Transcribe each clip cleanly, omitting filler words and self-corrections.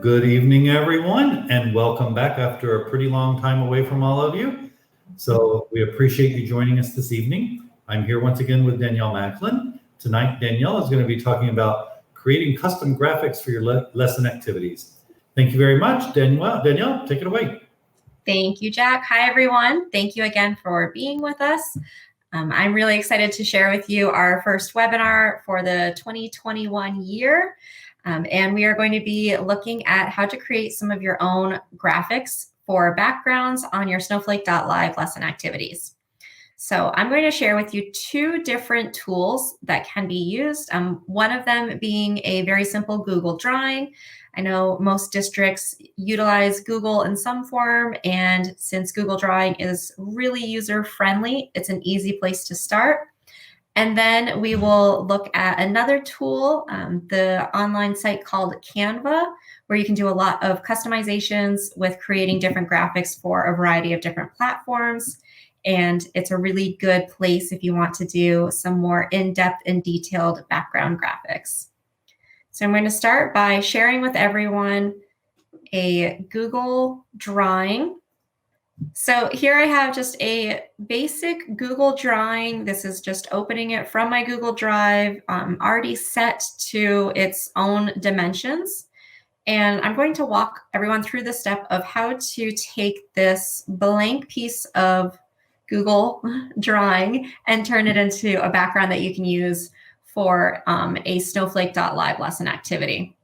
Good evening, everyone, and welcome back after a pretty long time away from all of you. So we appreciate you joining us this evening. I'm here once again with Danielle Macklin. Tonight, Danielle is going to be talking about creating custom graphics for your lesson activities. Thank you very much, Danielle. Danielle, take it away. Thank you, Jack. Hi, everyone. Thank you again for being with us. I'm really excited to share with you our first webinar for the 2021 year. And we are going to be looking at how to create some of your own graphics for backgrounds on your snowflake.live lesson activities. So I'm going to share with you two different tools that can be used. One of them being a very simple Google drawing. I know most districts utilize Google in some form, and since Google Drawing is really user-friendly, it's an easy place to start. And then we will look at another tool, the online site called Canva, where you can do a lot of customizations with creating different graphics for a variety of different platforms. And it's a really good place if you want to do some more in-depth and detailed background graphics. So I'm going to start by sharing with everyone a Google drawing. So here I have just a basic Google drawing. This is just opening it from my Google Drive, already set to its own dimensions. And I'm going to walk everyone through the step of how to take this blank piece of Google drawing and turn it into a background that you can use for a snowflake.live lesson activity.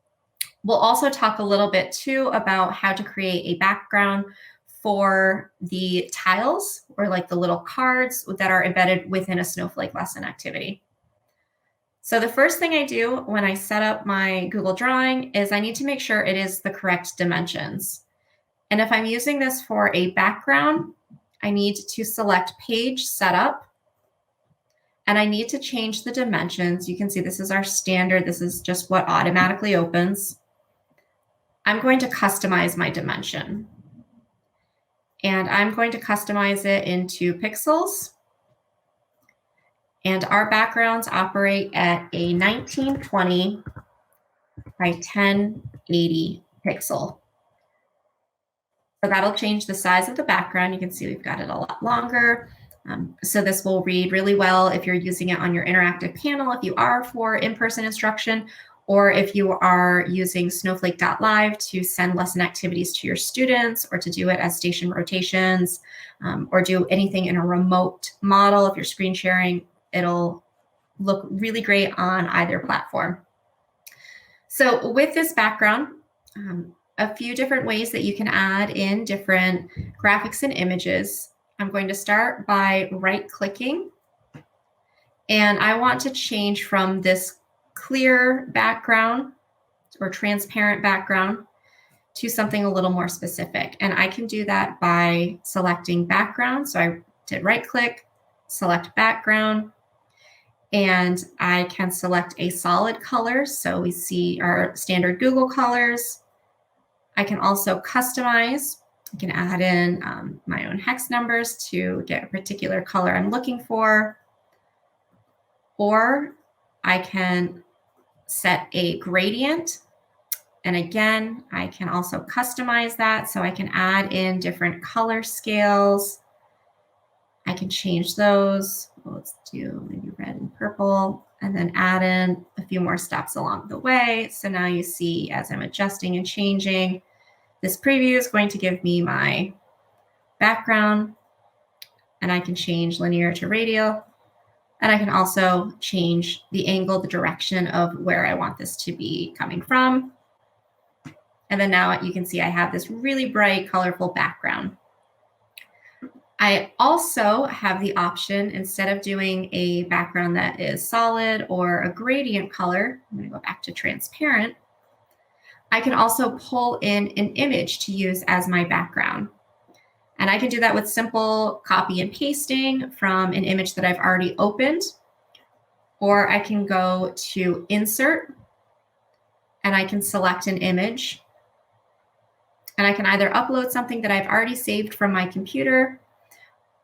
We'll also talk a little bit too about how to create a background for the tiles or like the little cards that are embedded within a snowflake lesson activity. So the first thing I do when I set up my Google drawing is I need to make sure it is the correct dimensions. And if I'm using this for a background, I need to select page setup, and I need to change the dimensions. You can see this is our standard. This is just what automatically opens. I'm going to customize my dimension. And I'm going to customize it into pixels. And our backgrounds operate at a 1920 by 1080 pixel. So that'll change the size of the background. You can see we've got it a lot longer. So this will read really well if you're using it on your interactive panel, if you are for in-person instruction, or if you are using snowflake.live to send lesson activities to your students, or to do it as station rotations, or do anything in a remote model. If you're screen sharing, it'll look really great on either platform. So with this background, a few different ways that you can add in different graphics and images. I'm going to start by right-clicking, and I want to change from this clear background or transparent background to something a little more specific. And I can do that by selecting background. So I did right-click, select background, and I can select a solid color. So we see our standard Google colors. I can also customize. I can add in my own hex numbers to get a particular color I'm looking for. Or I can set a gradient. And again, I can also customize that. So I can add in different color scales. I can change those. Let's do maybe red and purple, and then add in a few more steps along the way. So now you see as I'm adjusting and changing, this preview is going to give me my background, and I can change linear to radial. And I can also change the angle, the direction of where I want this to be coming from. And then now you can see I have this really bright, colorful background. I also have the option, instead of doing a background that is solid or a gradient color, I'm going to go back to transparent. I can also pull in an image to use as my background. And I can do that with simple copy and pasting from an image that I've already opened. Or I can go to Insert, and I can select an image. And I can either upload something that I've already saved from my computer.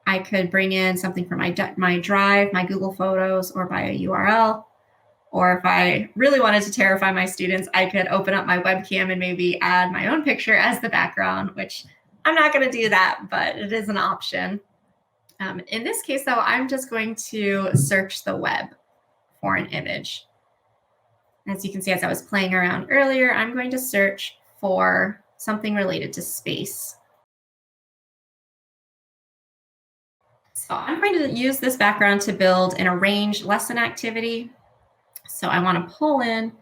I could bring in something from my Drive, my Google Photos, or by a URL. Or if I really wanted to terrify my students, I could open up my webcam and maybe add my own picture as the background, which I'm not going to do that, but it is an option. In this case, though, I'm just going to search the web for an image. As you can see, as I was playing around earlier, I'm going to search for something related to space. So I'm going to use this background to build an arrange lesson activity. So I want to pull in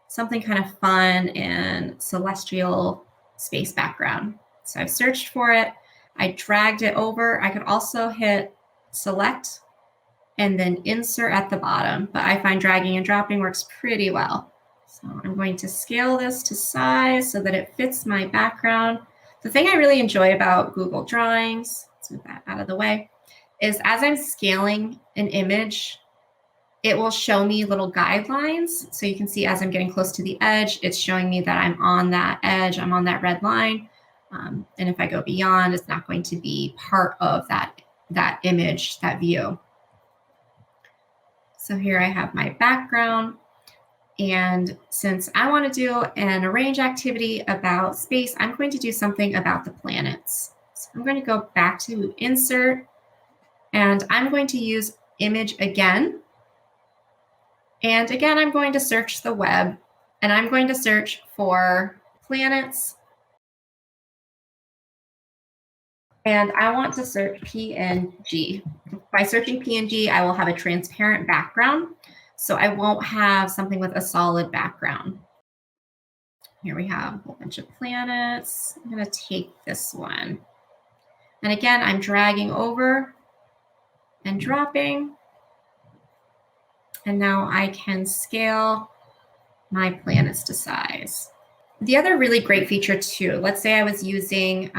something kind of fun and celestial space background. So I've searched for it. I dragged it over. I could also hit select and then insert at the bottom, but I find dragging and dropping works pretty well. So I'm going to scale this to size so that it fits my background. The thing I really enjoy about Google Drawings, let's move that out of the way, is as I'm scaling an image, it will show me little guidelines. So you can see as I'm getting close to the edge, it's showing me that I'm on that edge, I'm on that red line. And if I go beyond, it's not going to be part of that image, that view. So here I have my background. And since I want to do an arrange activity about space, I'm going to do something about the planets. So I'm going to go back to insert, and I'm going to use image again. And again, I'm going to search the web, and I'm going to search for planets. And I want to search PNG. By searching PNG, I will have a transparent background, so I won't have something with a solid background. Here we have a whole bunch of planets. I'm going to take this one. And again, I'm dragging over and dropping. And now I can scale my planets to size. The other really great feature too, let's say I was using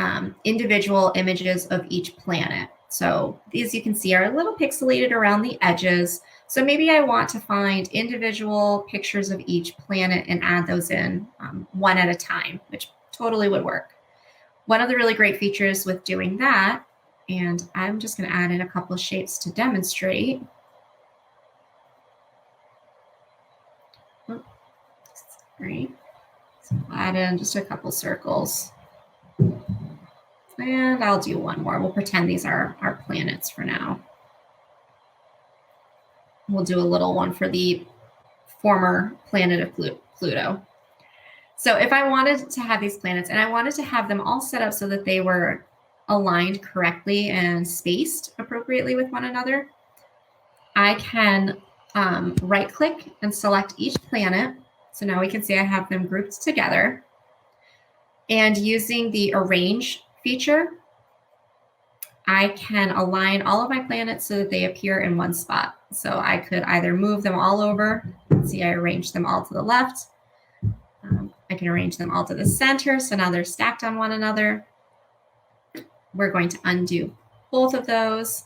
individual images of each planet. So these you can see are a little pixelated around the edges. So maybe I want to find individual pictures of each planet and add those in one at a time, which totally would work. One of the really great features with doing that, and I'm just going to add in a couple of shapes to demonstrate. Great. So I'll add in just a couple circles. And I'll do one more. We'll pretend these are our planets for now. We'll do a little one for the former planet of Pluto. So if I wanted to have these planets and I wanted to have them all set up so that they were aligned correctly and spaced appropriately with one another, I can right-click and select each planet. So now we can see I have them grouped together. And using the arrange feature, I can align all of my planets so that they appear in one spot. So I could either move them all over. See, I arranged them all to the left. I can arrange them all to the center. So now they're stacked on one another. We're going to undo both of those.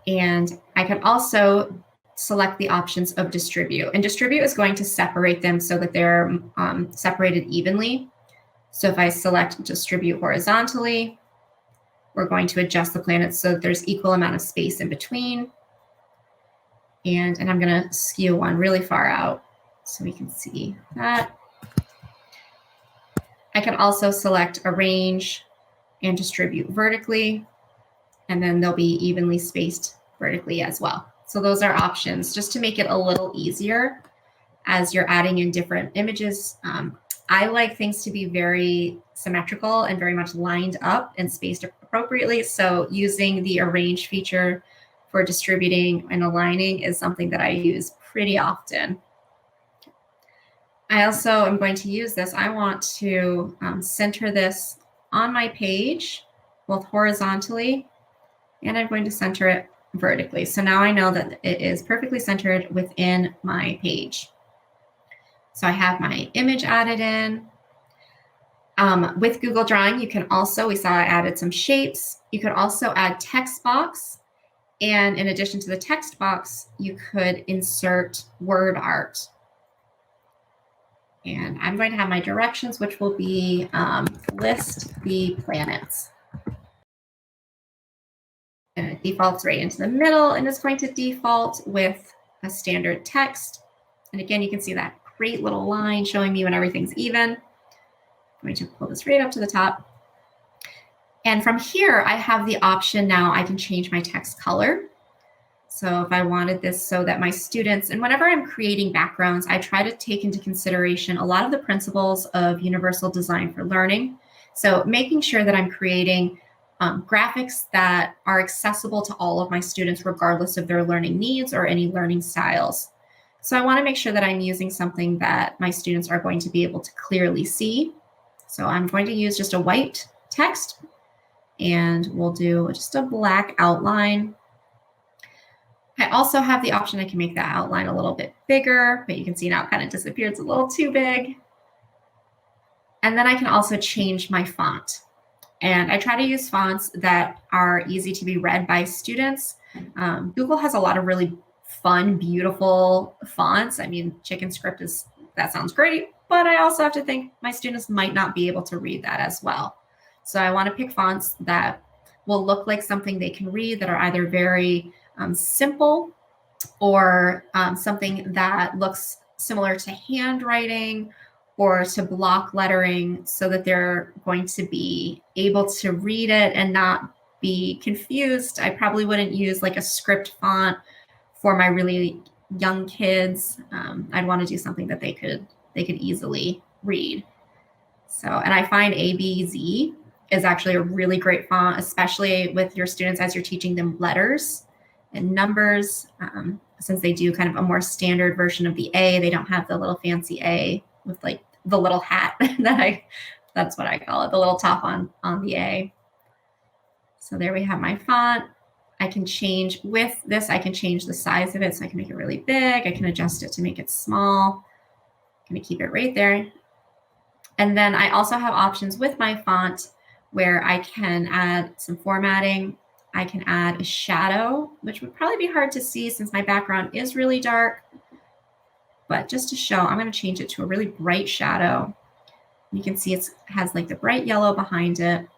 And I can also select the options of distribute. And distribute is going to separate them so that they're separated evenly. So if I select distribute horizontally, we're going to adjust the planets so that there's equal amount of space in between. And I'm going to skew one really far out so we can see that. I can also select arrange and distribute vertically, and then they'll be evenly spaced vertically as well. So those are options just to make it a little easier as you're adding in different images. I like things to be very symmetrical and very much lined up and spaced appropriately. So using the arrange feature for distributing and aligning is something that I use pretty often. I also am going to use this. I want to center this on my page, both horizontally, and I'm going to center it vertically. So now I know that it is perfectly centered within my page. So I have my image added in. With Google Drawing, you can also, we saw I added some shapes. You could also add text box. And in addition to the text box, you could insert word art. And I'm going to have my directions, which will be list the planets. And it defaults right into the middle, and it's going to default with a standard text. And again, you can see that great little line showing me when everything's even. I'm going to pull this right up to the top. And from here, I have the option now I can change my text color. So if I wanted this so that my students, and whenever I'm creating backgrounds, I try to take into consideration a lot of the principles of universal design for learning. So making sure that I'm creating graphics that are accessible to all of my students, regardless of their learning needs or any learning styles. So I want to make sure that I'm using something that my students are going to be able to clearly see. So I'm going to use just a white text, and we'll do just a black outline. I also have the option, I can make that outline a little bit bigger, but you can see now it kind of disappeared. It's a little too big. And then I can also change my font. And I try to use fonts that are easy to be read by students. Google has a lot of really fun, beautiful fonts. I mean, Chicken Script that sounds great, but I also have to think my students might not be able to read that as well. So I want to pick fonts that will look like something they can read, that are either very simple or something that looks similar to handwriting or to block lettering, so that they're going to be able to read it and not be confused. I probably wouldn't use like a script font for my really young kids. I'd want to do something that they could easily read. So, and I find ABZ is actually a really great font, especially with your students as you're teaching them letters and numbers, since they do kind of a more standard version of the A. They don't have the little fancy A with like the little hat that's what I call it, the little top on the A. So there we have my font. I can change with this, I can change the size of it. So I can make it really big. I can adjust it to make it small. I'm gonna keep it right there. And then I also have options with my font where I can add some formatting. I can add a shadow, which would probably be hard to see since my background is really dark. But just to show, I'm going to change it to a really bright shadow. You can see it has like the bright yellow behind it.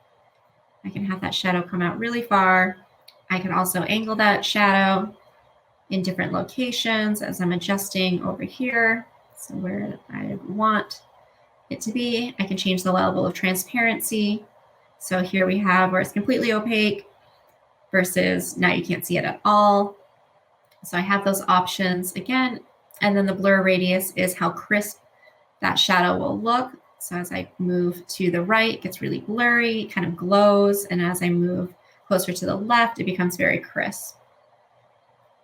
I can have that shadow come out really far. I can also angle that shadow in different locations as I'm adjusting over here. So where I want it to be, I can change the level of transparency. So here we have where it's completely opaque versus now you can't see it at all. So I have those options again. And then the blur radius is how crisp that shadow will look. So as I move to the right, it gets really blurry, it kind of glows. And as I move closer to the left, it becomes very crisp.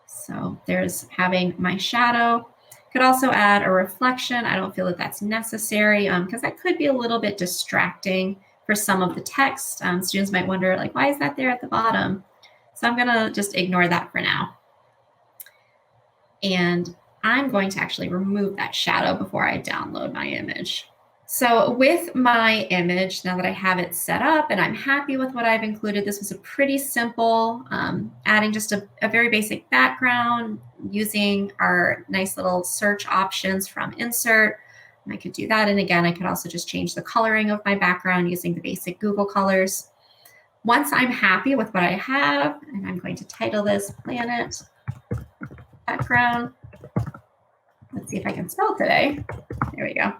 So there's having my shadow. Could also add a reflection. I don't feel that that's necessary because that could be a little bit distracting for some of the text. Students might wonder, like, why is that there at the bottom? So I'm gonna just ignore that for now. And I'm going to actually remove that shadow before I download my image. So with my image, now that I have it set up and I'm happy with what I've included, this was a pretty simple, adding just a very basic background using our nice little search options from Insert. And I could do that. And again, I could also just change the coloring of my background using the basic Google colors. Once I'm happy with what I have, and I'm going to title this Planet Background. Let's see if I can spell today. There we go.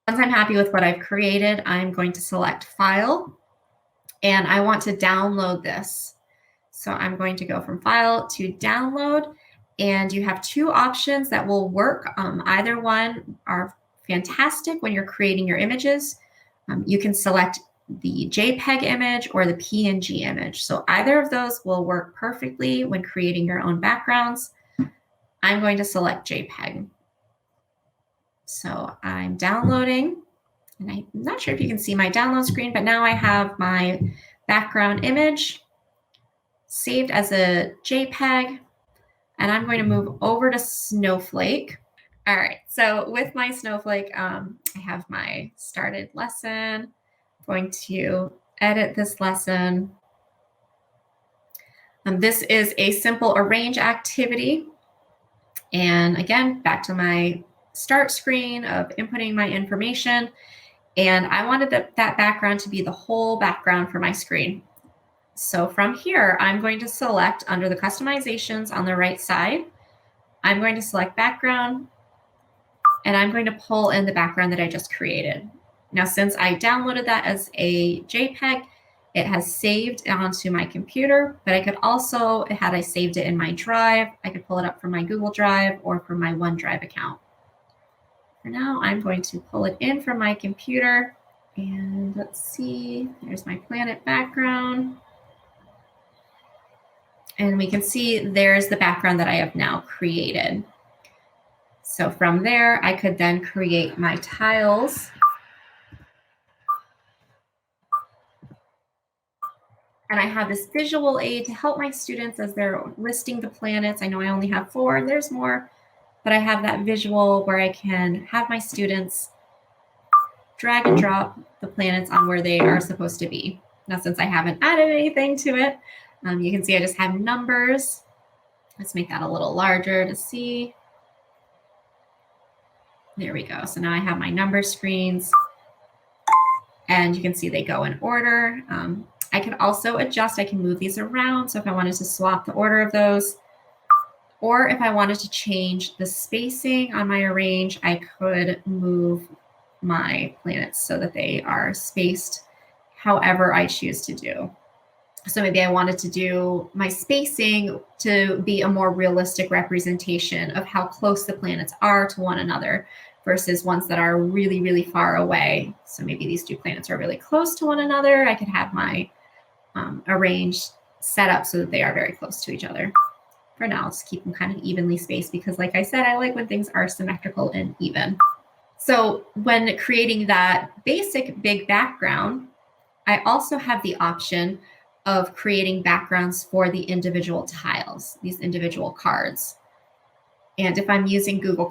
Once I'm happy with what I've created, I'm going to select File, and I want to download this. So I'm going to go from File to Download, and you have two options that will work. Either one are fantastic when you're creating your images. You can select the JPEG image or the PNG image. So either of those will work perfectly when creating your own backgrounds. I'm going to select JPEG. So I'm downloading, and I'm not sure if you can see my download screen, but now I have my background image saved as a JPEG, and I'm going to move over to Snowflake. All right, so with my Snowflake, I have my started lesson. I'm going to edit this lesson. This is a simple arrange activity. And again, back to my start screen of inputting my information. And I wanted that background to be the whole background for my screen. So from here, I'm going to select under the customizations on the right side, I'm going to select background, and I'm going to pull in the background that I just created. Now, since I downloaded that as a JPEG, it has saved onto my computer, but I could also, had I saved it in my Drive, I could pull it up from my Google Drive or from my OneDrive account. For now, I'm going to pull it in from my computer, and let's see, there's my planet background. And we can see there's the background that I have now created. So from there, I could then create my tiles. And I have this visual aid to help my students as they're listing the planets. I know I only have 4, and there's more, but I have that visual where I can have my students drag and drop the planets on where they are supposed to be. Now, since I haven't added anything to it, you can see I just have numbers. Let's make that a little larger to see. There we go. So now I have my number screens, and you can see they go in order. I can also adjust, I can move these around. So if I wanted to swap the order of those, or if I wanted to change the spacing on my arrange, I could move my planets so that they are spaced however I choose to do. So maybe I wanted to do my spacing to be a more realistic representation of how close the planets are to one another versus ones that are really, really far away. So maybe these 2 planets are really close to one another. I could have my arrange set up so that they are very close to each other. For now, let's keep them kind of evenly spaced because, like I said, I like when things are symmetrical and even. So when creating that basic big background, I also have the option of creating backgrounds for the individual tiles, these individual cards. And if I'm using Google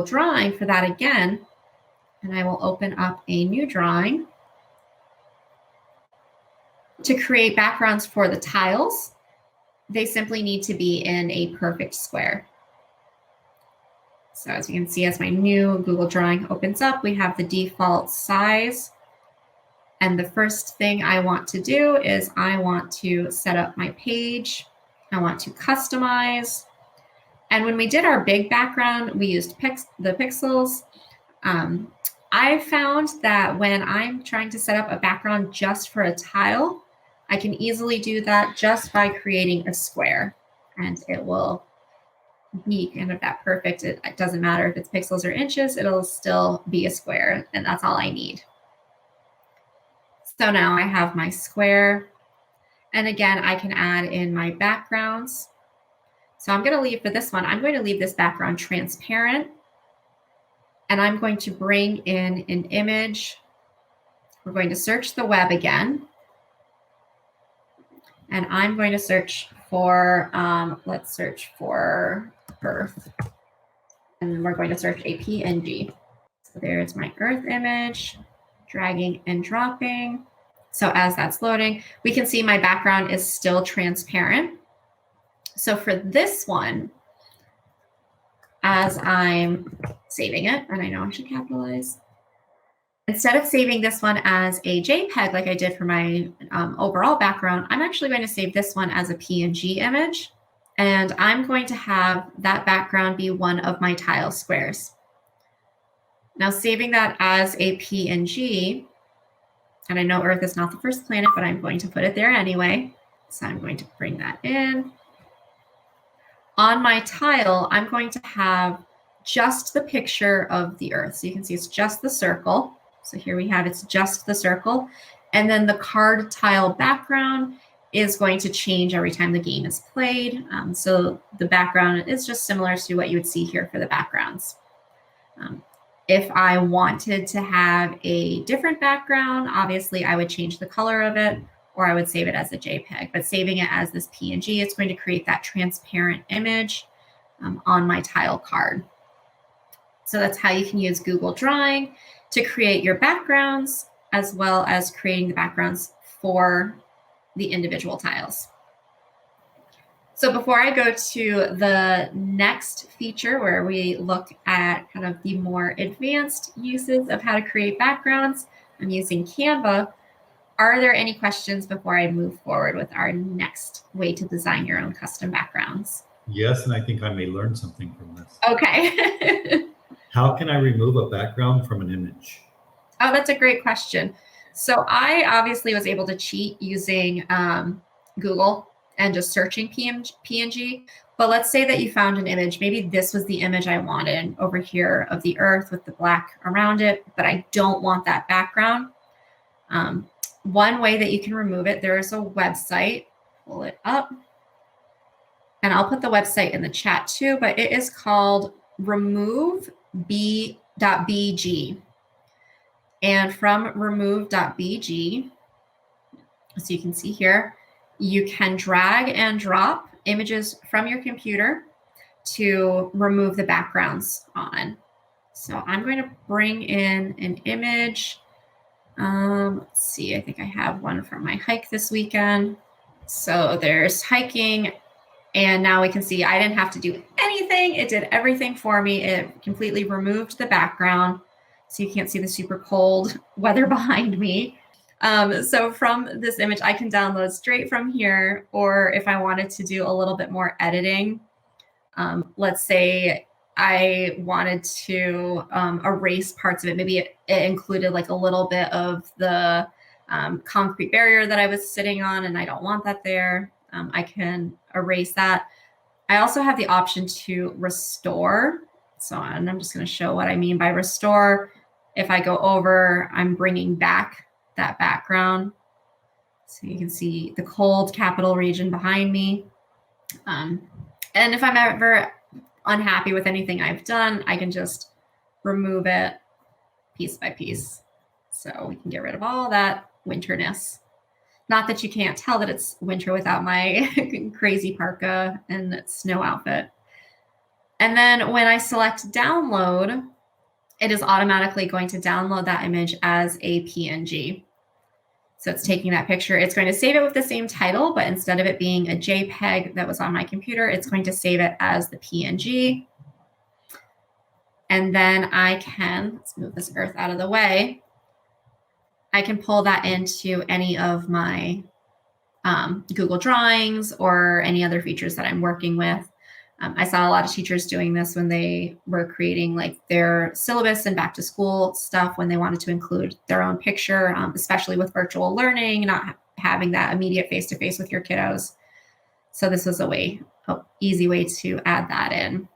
Drawing for that again, and I will open up a new drawing to create backgrounds for the tiles, they simply need to be in a perfect square. So as you can see, as my new Google Drawing opens up, we have the default size. And the first thing I want to do is I want to set up my page. I want to customize. And when we did our big background, we used the pixels. I found that when I'm trying to set up a background just for a tile, I can easily do that just by creating a square, and it will be kind of that perfect. It doesn't matter if it's pixels or inches, it'll still be a square, and that's all I need. So now I have my square, and again, I can add in my backgrounds. So I'm going to leave for this one, I'm going to leave this background transparent, and I'm going to bring in an image. We're going to search the web again. And I'm going to search for, let's search for Earth. And we're going to search a PNG. So there's my Earth image, dragging and dropping. So as that's loading, we can see my background is still transparent. So for this one, as I'm saving it, and I know I should capitalize, instead of saving this one as a JPEG like I did for my overall background, I'm actually going to save this one as a PNG image. And I'm going to have that background be one of my tile squares. Now, saving that as a PNG, and I know Earth is not the first planet, but I'm going to put it there anyway. So I'm going to bring that in. On my tile, I'm going to have just the picture of the Earth. So you can see it's just the circle. So here we have, it's just the circle. And then the card tile background is going to change every time the game is played. So the background is just similar to what you would see here for the backgrounds. If I wanted to have a different background, obviously I would change the color of it, or I would save it as a JPEG. But saving it as this PNG, it's going to create that transparent image on my tile card. So that's how you can use Google Drawing to create your backgrounds, as well as creating the backgrounds for the individual tiles. So before I go to the next feature where we look at kind of the more advanced uses of how to create backgrounds, I'm using Canva. are there any questions before I move forward with our next way to design your own custom backgrounds? Yes, and I think I may learn something from this. Okay. How can I remove a background from an image? Oh, that's a great question. So I obviously was able to cheat using Google and just searching PNG. But let's say that you found an image. Maybe this was the image I wanted over here of the earth with the black around it, but I don't want that background. One way that you can remove it, there is a website. Pull it up. And I'll put the website in the chat too, but it is called remove.bg. And from remove.bg, so you can see here, you can drag and drop images from your computer to remove the backgrounds on. So I'm going to bring in an image. Let's see, I think I have one from my hike this weekend. So there's hiking, and now we can see I didn't have to do anything. It did everything for me. It completely removed the background, so you can't see the super cold weather behind me. So from this image, I can download straight from here, or if I wanted to do a little bit more editing, let's say I wanted to erase parts of it. Maybe it included like a little bit of the concrete barrier that I was sitting on, and I don't want that there. I can erase that. I also have the option to restore. So and I'm just going to show what I mean by restore. If I go over, I'm bringing back that background. So you can see the cold capital region behind me. And if I'm ever unhappy with anything I've done, I can just remove it piece by piece. So we can get rid of all that winterness. Not that you can't tell that it's winter without my crazy parka and snow outfit. And then when I select download, it is automatically going to download that image as a PNG. So it's taking that picture. It's going to save it with the same title, but instead of it being a JPEG that was on my computer, it's going to save it as the PNG. And then I can, let's move this earth out of the way. I can pull that into any of my Google Drawings or any other features that I'm working with. I saw a lot of teachers doing this when they were creating like their syllabus and back to school stuff, when they wanted to include their own picture, especially with virtual learning, not having that immediate face-to-face with your kiddos. So this was an easy way to add that in.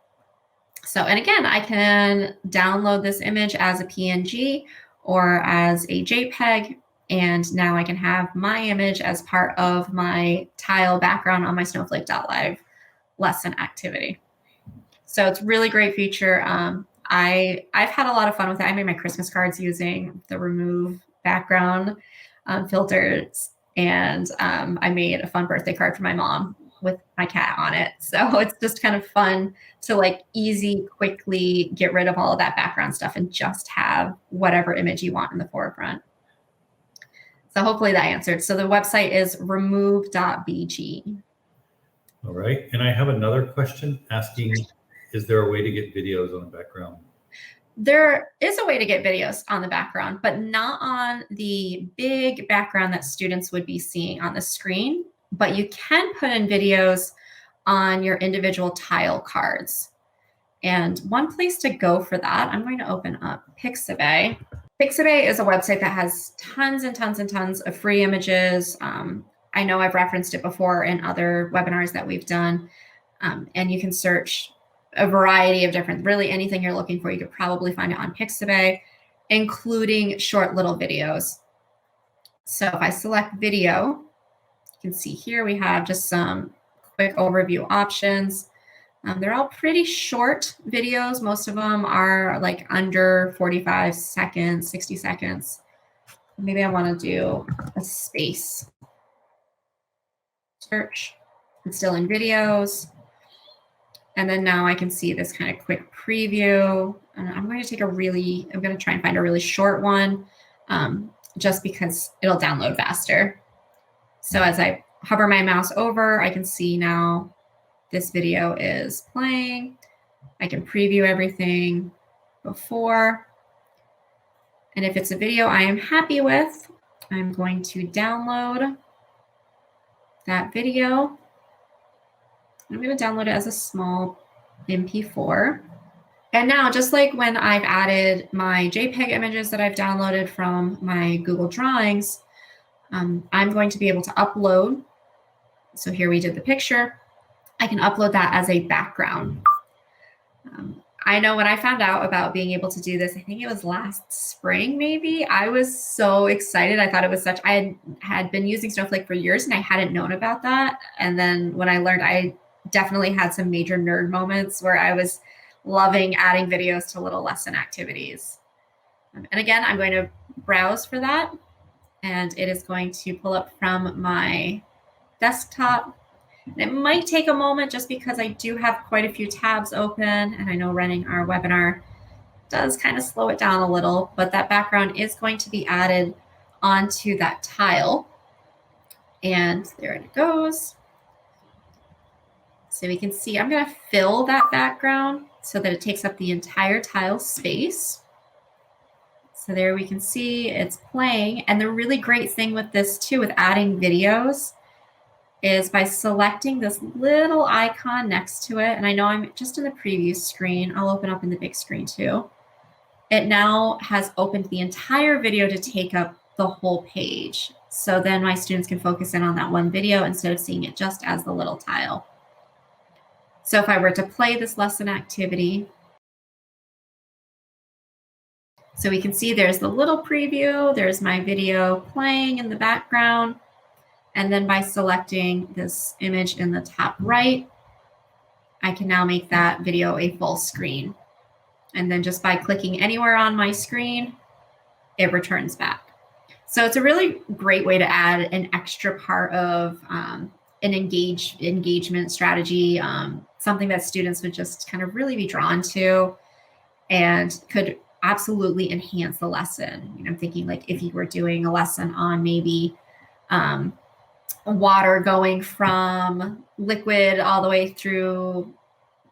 So, and again, I can download this image as a PNG or as a JPEG, and now I can have my image as part of my tile background on my snowflake.live lesson activity. So it's really great feature. I've had a lot of fun with it. I made my Christmas cards using the remove background filters, and I made a fun birthday card for my mom with my cat on it. So it's just kind of fun to like quickly get rid of all of that background stuff and just have whatever image you want in the forefront. So hopefully that answered. So the website is remove.bg. All right. And I have another question asking, is there a way to get videos on the background? There is a way to get videos on the background, but not on the big background that students would be seeing on the screen. But you can put in videos on your individual tile cards. And one place to go for that, I'm going to open up Pixabay. Pixabay is a website that has tons and tons and tons of free images. I know I've referenced it before in other webinars that we've done. And you can search a variety of different, really anything you're looking for, you could probably find it on Pixabay, including short little videos. So if I select video, you can see here we have just some quick overview options. They're all pretty short videos. Most of them are like under 45 seconds, 60 seconds. Maybe I want to do a space search. It's still in videos. And then now I can see this kind of quick preview. And I'm going to try and find a really short one just because it'll download faster. So as I hover my mouse over, I can see now this video is playing. I can preview everything before. And if it's a video I am happy with, I'm going to download that video. I'm going to download it as a small MP4. And now, just like when I've added my JPEG images that I've downloaded from my Google Drawings, I'm going to be able to upload. So here we did the picture. I can upload that as a background. I know when I found out about being able to do this, I think it was last spring, maybe, I was so excited. I thought it was I had been using Snowflake for years and I hadn't known about that. And then when I learned, I definitely had some major nerd moments where I was loving adding videos to little lesson activities. And again, I'm going to browse for that. And it is going to pull up from my desktop. And it might take a moment just because I do have quite a few tabs open. And I know running our webinar does kind of slow it down a little, but that background is going to be added onto that tile. And there it goes. So we can see I'm going to fill that background so that it takes up the entire tile space. So there we can see it's playing. And the really great thing with this too, with adding videos, is by selecting this little icon next to it. And I know I'm just in the preview screen. I'll open up in the big screen too. It now has opened the entire video to take up the whole page. So then my students can focus in on that one video instead of seeing it just as the little tile. So if I were to play this lesson activity, so we can see there's the little preview, there's my video playing in the background. And then by selecting this image in the top right, I can now make that video a full screen. And then just by clicking anywhere on my screen, it returns back. So it's a really great way to add an extra part of an engagement strategy, something that students would just kind of really be drawn to and could absolutely enhance the lesson. You know, I'm thinking like if you were doing a lesson on maybe water going from liquid all the way through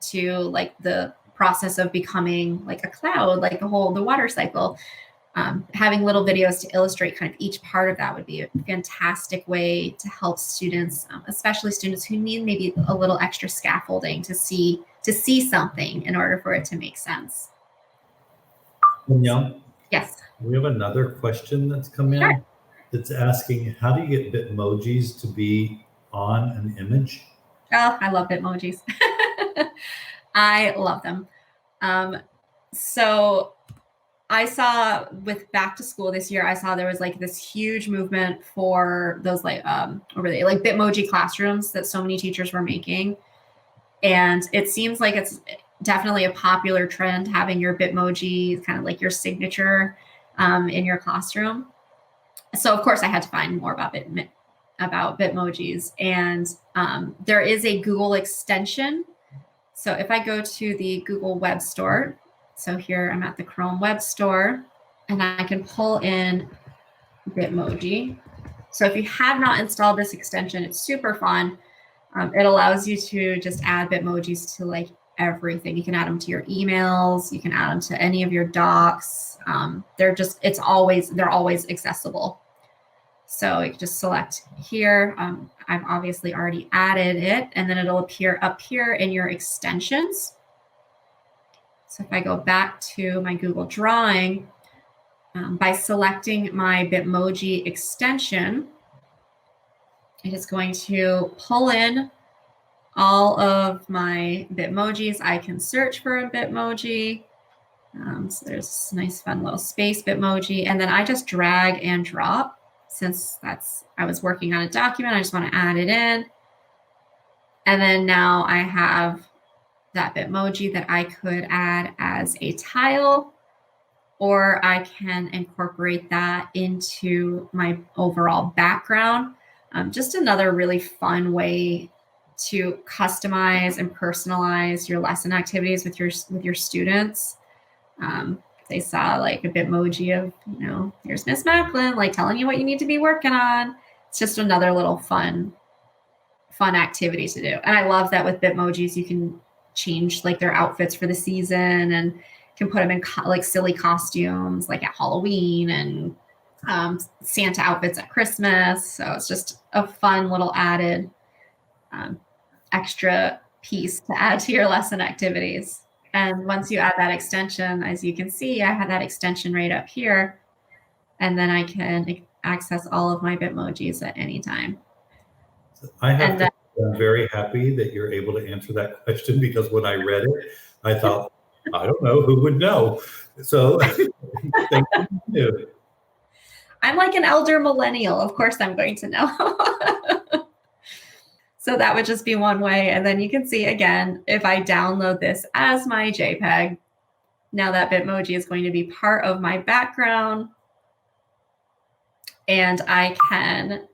to like the process of becoming like a cloud, like the water cycle. Having little videos to illustrate kind of each part of that would be a fantastic way to help students, especially students who need maybe a little extra scaffolding to see something in order for it to make sense. Danielle? Yes. We have another question that's come in. Sure. That's asking, how do you get Bitmojis to be on an image? Oh, I love Bitmojis. I love them. So I saw with back to school this year, I saw there was like this huge movement for those like Bitmoji classrooms that so many teachers were making. And it seems like it's definitely a popular trend having your Bitmoji kind of like your signature in your classroom. So of course I had to find more about Bitmojis, and there is a Google extension. So if I go to the Google Web Store, so here I'm at the Chrome Web Store, and I can pull in Bitmoji. So if you have not installed this extension, it's super fun. It allows you to just add Bitmojis to like everything. You can add them to your emails. You can add them to any of your docs. They're always accessible. So you can just select here. I've obviously already added it, and then it'll appear up here in your extensions. So if I go back to my Google Drawing, by selecting my Bitmoji extension, it is going to pull in all of my Bitmojis. I can search for a Bitmoji. So there's this nice fun little space Bitmoji, and then I just drag and drop. Since I was working on a document, I just want to add it in. And then now I have that Bitmoji that I could add as a tile, or I can incorporate that into my overall background. Just another really fun way to customize and personalize your lesson activities with your students. They saw like a Bitmoji of, here's Miss Macklin, like telling you what you need to be working on. It's just another little fun activity to do. And I love that with Bitmojis, you can change like their outfits for the season and can put them in like silly costumes, like at Halloween and Santa outfits at Christmas. So it's just a fun little added extra piece to add to your lesson activities. And once you add that extension, as you can see, I have that extension right up here. And then I can access all of my Bitmojis at any time. I have to, I'm very happy that you're able to answer that question, because when I read it, I thought, I don't know, who would know? So thank you. I'm like an elder millennial. Of course I'm going to know. So that would just be one way. And then you can see again, if I download this as my JPEG, now that Bitmoji is going to be part of my background. And I can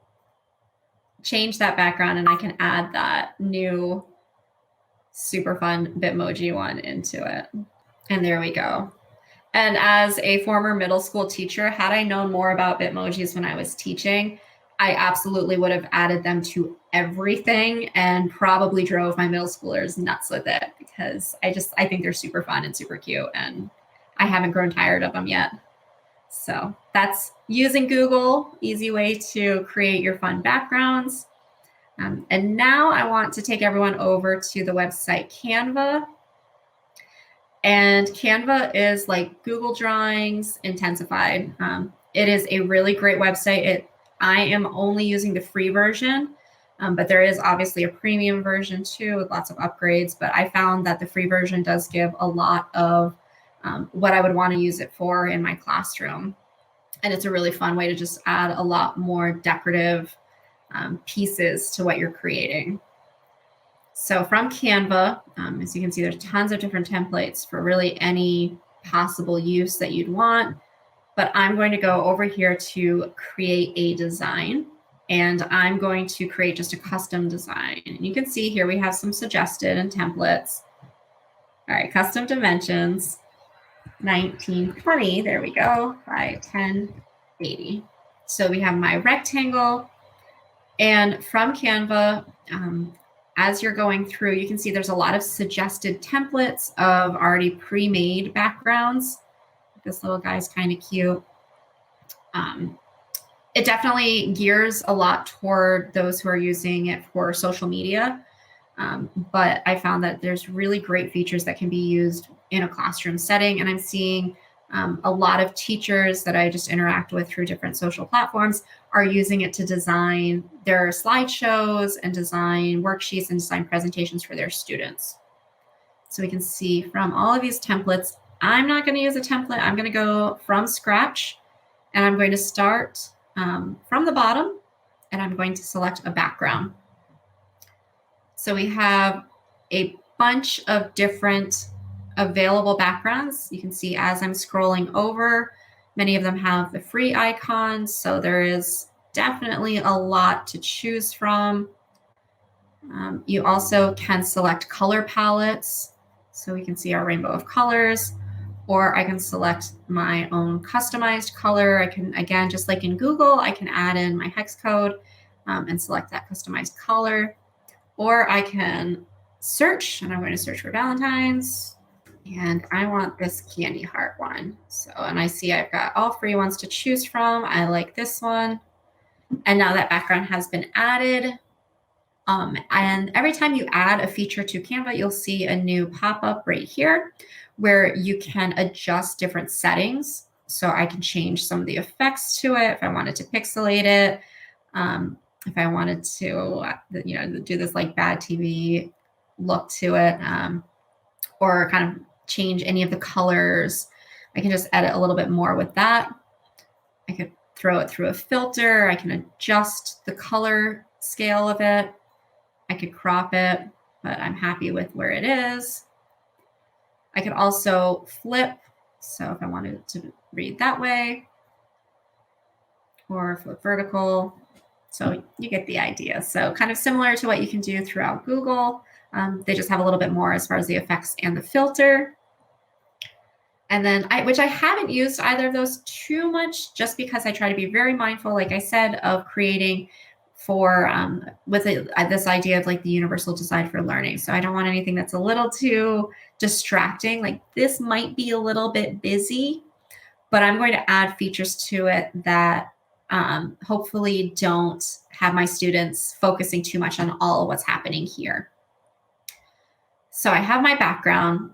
change that background and I can add that new super fun Bitmoji one into it. And there we go. And as a former middle school teacher, had I known more about Bitmojis when I was teaching, I absolutely would have added them to everything and probably drove my middle schoolers nuts with it, because I think they're super fun and super cute, and I haven't grown tired of them yet. So that's using Google, easy way to create your fun backgrounds. And now I want to take everyone over to the website Canva. And Canva is like Google Drawings intensified. It is a really great website. I am only using the free version, but there is obviously a premium version too with lots of upgrades. But I found that the free version does give a lot of what I would want to use it for in my classroom. And it's a really fun way to just add a lot more decorative pieces to what you're creating. So from Canva, as you can see, there's tons of different templates for really any possible use that you'd want. But I'm going to go over here to create a design, and I'm going to create just a custom design. And you can see here we have some suggested and templates. All right, custom dimensions, 1920, there we go, by 1080. So we have my rectangle, and from Canva, as you're going through, you can see there's a lot of suggested templates of already pre-made backgrounds. This little guy's kind of cute. It definitely gears a lot toward those who are using it for social media. But I found that there's really great features that can be used in a classroom setting. And I'm seeing a lot of teachers that I just interact with through different social platforms are using it to design their slideshows and design worksheets and design presentations for their students. So we can see from all of these templates, I'm not going to use a template. I'm going to go from scratch, and I'm going to start from the bottom, and I'm going to select a background. So we have a bunch of different available backgrounds. You can see as I'm scrolling over, many of them have the free icons. So there is definitely a lot to choose from. You also can select color palettes. So we can see our rainbow of colors, or I can select my own customized color. I can, again, just like in Google, I can add in my hex code and select that customized color. Or I can search, and I'm going to search for Valentine's. And I want this candy heart one. So, and I see I've got all free ones to choose from. I like this one. And now that background has been added. And every time you add a feature to Canva, you'll see a new pop-up right here where you can adjust different settings. So I can change some of the effects to it if I wanted to pixelate it. If I wanted to, do this like bad TV look to it, or kind of change any of the colors. I can just edit a little bit more with that. I could throw it through a filter. I can adjust the color scale of it. I could crop it, but I'm happy with where it is. I could also flip. So if I wanted to read that way, or flip vertical. So you get the idea. So kind of similar to what you can do throughout Google. They just have a little bit more as far as the effects and the filter. And then, which I haven't used either of those too much, just because I try to be very mindful, like I said, of creating for, with this idea of like the universal design for learning. So I don't want anything that's a little too distracting. Like this might be a little bit busy, but I'm going to add features to it that hopefully don't have my students focusing too much on all of what's happening here. So I have my background,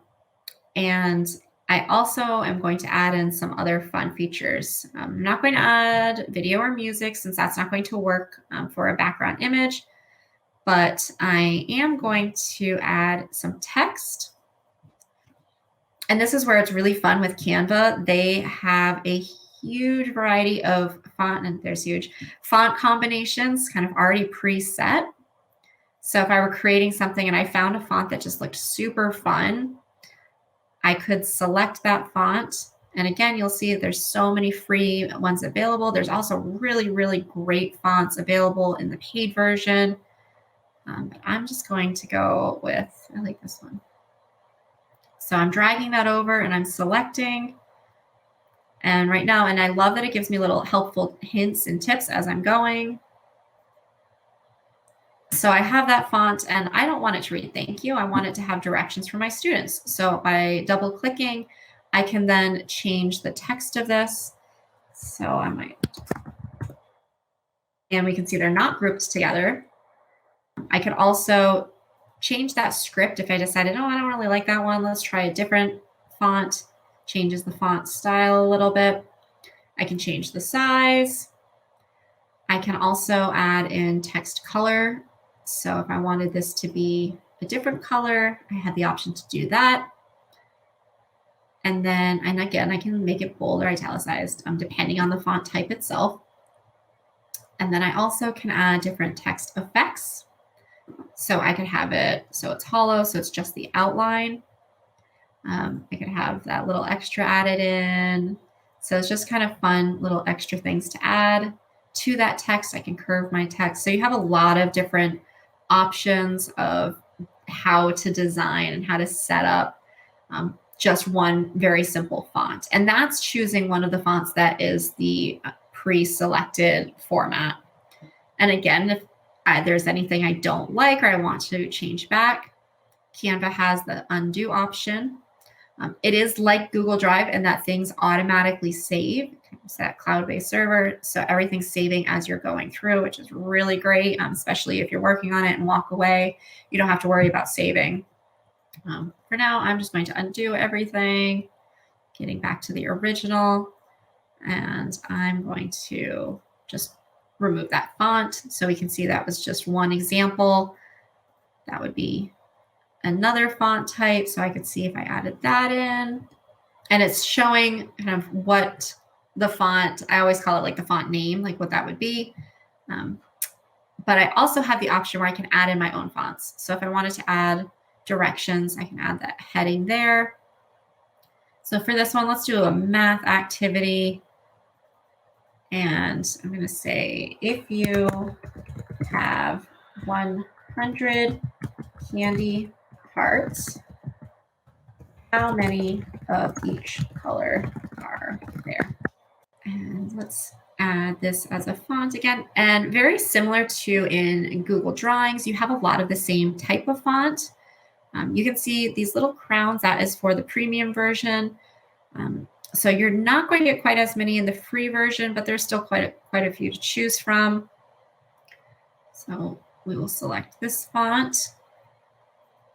and I also am going to add in some other fun features. I'm not going to add video or music since that's not going to work for a background image, but I am going to add some text. And this is where it's really fun with Canva. They have a huge variety of font, and there's huge font combinations kind of already preset. So if I were creating something and I found a font that just looked super fun, I could select that font. And again, you'll see there's so many free ones available. There's also really, really great fonts available in the paid version. But I'm just going to go with, I like this one. So I'm dragging that over and I'm selecting. And right now, and I love that it gives me little helpful hints and tips as I'm going. So I have that font, and I don't want it to read thank you. I want it to have directions for my students. So by double clicking, I can then change the text of this. So I might, and we can see they're not grouped together. I could also change that script if I decided, oh, I don't really like that one. Let's try a different font. Changes the font style a little bit. I can change the size. I can also add in text color. So if I wanted this to be a different color, I had the option to do that. And then, and again, I can make it bold or italicized depending on the font type itself. And then I also can add different text effects. So I could have it so it's hollow, so it's just the outline. I could have that little extra added in. So it's just kind of fun little extra things to add to that text. I can curve my text. So you have a lot of different options of how to design and how to set up just one very simple font. And that's choosing one of the fonts that is the pre-selected format. And again, if there's anything I don't like or I want to change back, Canva has the undo option. It is like Google Drive in that things automatically save. It's that cloud-based server, so everything's saving as you're going through, which is really great, especially if you're working on it and walk away. You don't have to worry about saving. For now, I'm just going to undo everything, getting back to the original, and I'm going to just remove that font so we can see that was just one example. That would be another font type. So I could see if I added that in, and it's showing kind of what the font, I always call it like the font name, like what that would be. But I also have the option where I can add in my own fonts. So if I wanted to add directions, I can add that heading there. So for this one, let's do a math activity. And I'm going to say, if you have 100 candy hearts, how many of each color are there? And let's add this as a font again. And very similar to in Google Drawings, you have a lot of the same type of font. You can see these little crowns, that is for the premium version. So you're not going to get quite as many in the free version, but there's still quite a few to choose from. So we will select this font.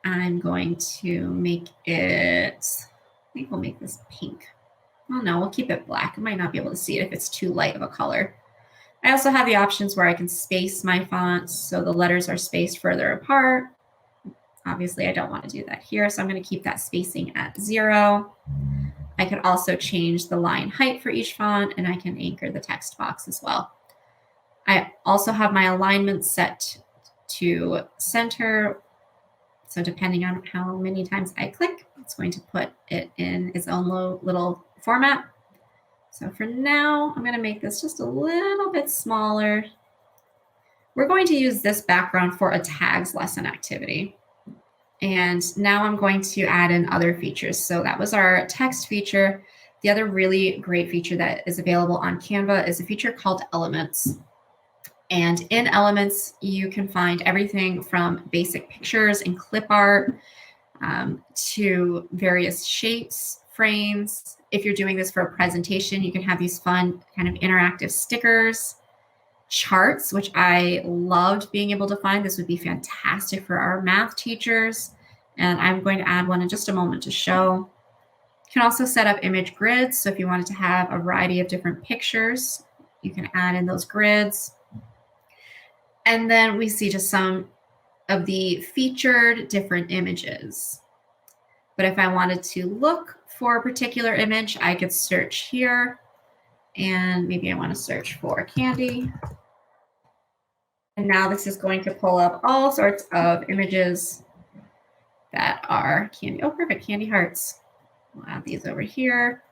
I'm going to make it, I think we'll make this pink. Oh no, we'll keep it black. I might not be able to see it if it's too light of a color. I also have the options where I can space my fonts so the letters are spaced further apart. Obviously, I don't want to do that here, so I'm going to keep that spacing at 0. I could also change the line height for each font, and I can anchor the text box as well. I also have my alignment set to center. So depending on how many times I click, it's going to put it in its own little format. So for now, I'm going to make this just a little bit smaller. We're going to use this background for a tags lesson activity. And now I'm going to add in other features. So that was our text feature. The other really great feature that is available on Canva is a feature called Elements. And in Elements, you can find everything from basic pictures and clip art to various shapes frames. If you're doing this for a presentation, you can have these fun kind of interactive stickers, charts, which I loved being able to find. This would be fantastic for our math teachers. And I'm going to add one in just a moment to show. You can also set up image grids. So if you wanted to have a variety of different pictures, you can add in those grids. And then we see just some of the featured different images. But if I wanted to look for a particular image, I could search here. And maybe I want to search for candy. And now this is going to pull up all sorts of images that are candy. Oh, perfect, candy hearts. We'll add these over here.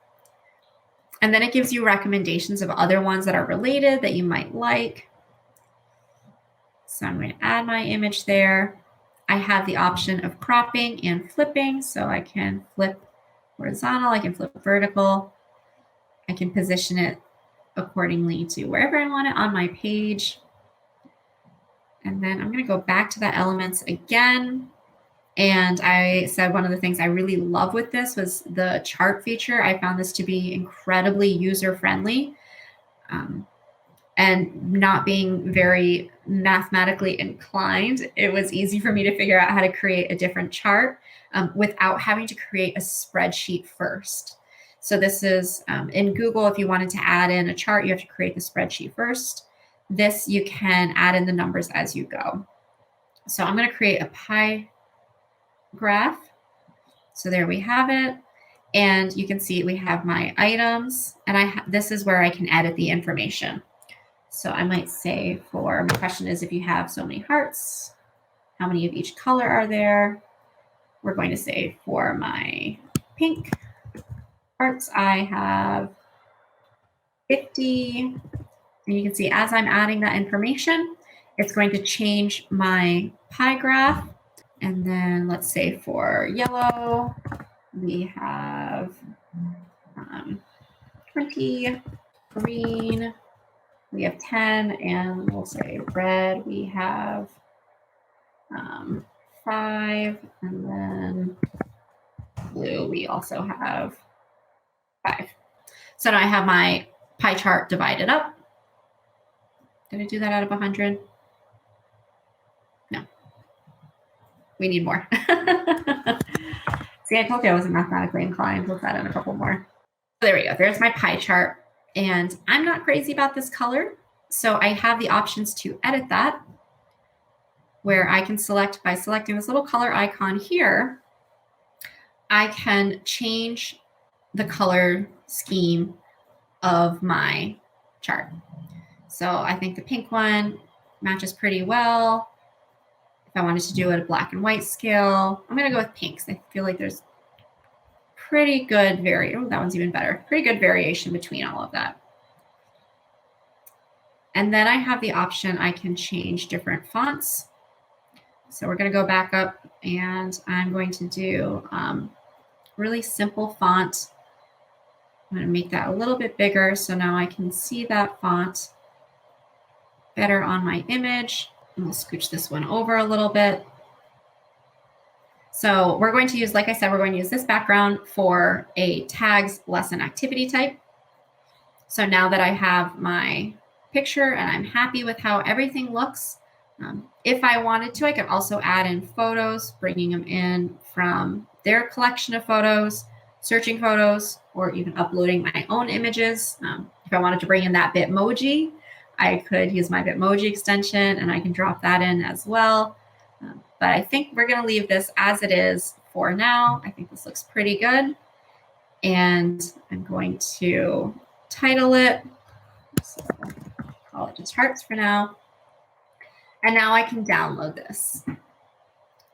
And then it gives you recommendations of other ones that are related that you might like. So I'm going to add my image there. I have the option of cropping and flipping. So I can flip horizontal, I can flip vertical. I can position it accordingly to wherever I want it on my page. And then I'm going to go back to the elements again. And I said one of the things I really love with this was the chart feature. I found this to be incredibly user-friendly. And not being very mathematically inclined, it was easy for me to figure out how to create a different chart without having to create a spreadsheet first. So this is in Google, if you wanted to add in a chart, you have to create the spreadsheet first. This, you can add in the numbers as you go. So I'm going to create a pie graph. So there we have it. And you can see we have my items, and this is where I can edit the information. So I might say my question is, if you have so many hearts, how many of each color are there? We're going to say for my pink hearts, I have 50. And you can see as I'm adding that information, it's going to change my pie graph. And then let's say for yellow, we have 20, green, we have 10, and we'll say red, we have 5, and then blue, we also have 5. So now I have my pie chart divided up. Did I do that out of 100? No. We need more. See, I told you I wasn't mathematically inclined. Let's add in a couple more. So there we go. There's my pie chart. And I'm not crazy about this color. So I have the options to edit that, where I can select, by selecting this little color icon here, I can change the color scheme of my chart. So I think the pink one matches pretty well. If I wanted to do it a black and white scale, I'm going to go with pinks. I feel like there's pretty good that one's even better. Pretty good variation between all of that. And then I have the option, I can change different fonts. So we're going to go back up, and I'm going to do really simple font. I'm going to make that a little bit bigger, so now I can see that font better on my image. And we'll scooch this one over a little bit. So we're going to use, like I said, we're going to use this background for a tags lesson activity type. So now that I have my picture and I'm happy with how everything looks, if I wanted to, I could also add in photos, bringing them in from their collection of photos, searching photos, or even uploading my own images. If I wanted to bring in that Bitmoji, I could use my Bitmoji extension and I can drop that in as well. But I think we're going to leave this as it is for now. I think this looks pretty good. And I'm going to title it. So call it just hearts for now. And now I can download this.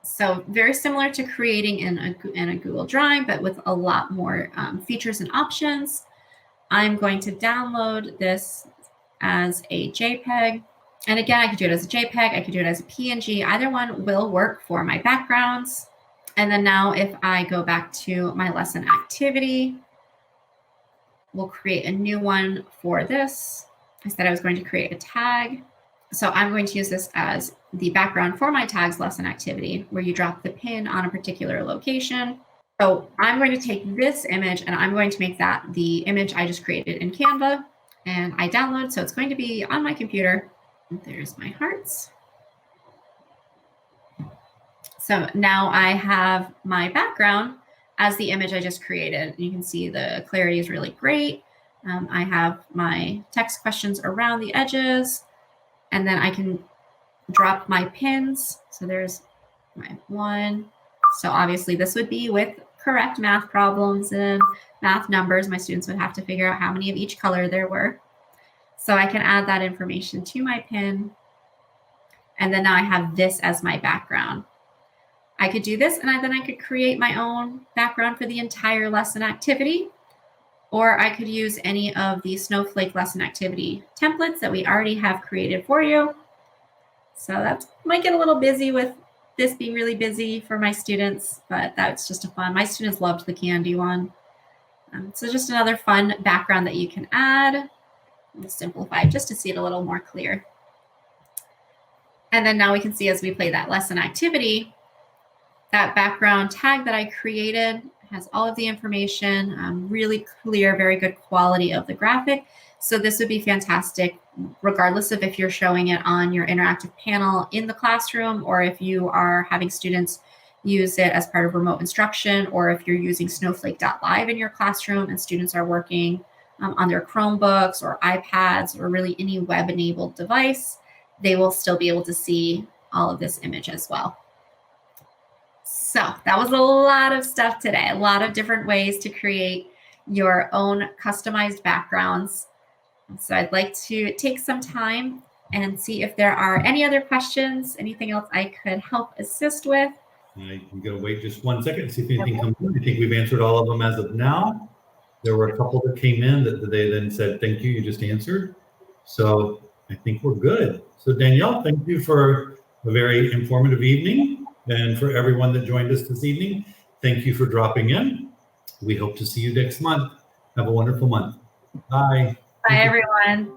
So very similar to creating in a Google Drive, but with a lot more features and options. I'm going to download this as a JPEG. And again, I could do it as a JPEG, I could do it as a PNG. Either one will work for my backgrounds. And then now if I go back to my lesson activity, we'll create a new one for this. I said I was going to create a tag. So I'm going to use this as the background for my tags lesson activity, where you drop the pin on a particular location. So I'm going to take this image and I'm going to make that the image I just created in Canva, and I download. So it's going to be on my computer. There's my hearts. So now I have my background as the image I just created. You can see the clarity is really great. I have my text questions around the edges, and then I can drop my pins. So there's my one. So obviously this would be with correct math problems and math numbers. My students would have to figure out how many of each color there were. So I can add that information to my pin. And then now I have this as my background. I could do this, and then I could create my own background for the entire lesson activity, or I could use any of the Snowflake lesson activity templates that we already have created for you. So that might get a little busy with this being really busy for my students, but that's just a fun. My students loved the candy one. So just another fun background that you can add. We'll simplify just to see it a little more clear. And then now we can see as we play that lesson activity, that background tag that I created has all of the information, really clear, very good quality of the graphic. So this would be fantastic, regardless of if you're showing it on your interactive panel in the classroom, or if you are having students use it as part of remote instruction, or if you're using Snowflake.live in your classroom and students are working on their Chromebooks or iPads or really any web-enabled device, they will still be able to see all of this image as well. So that was a lot of stuff today, a lot of different ways to create your own customized backgrounds. So I'd like to take some time and see if there are any other questions, anything else I could help assist with. I'm going to wait just 1 second and see if anything comes in. I think we've answered all of them as of now. There were a couple that came in that they then said, thank you, you just answered. So I think we're good. So Danielle, thank you for a very informative evening. And for everyone that joined us this evening, thank you for dropping in. We hope to see you next month. Have a wonderful month. Bye. Bye, everyone.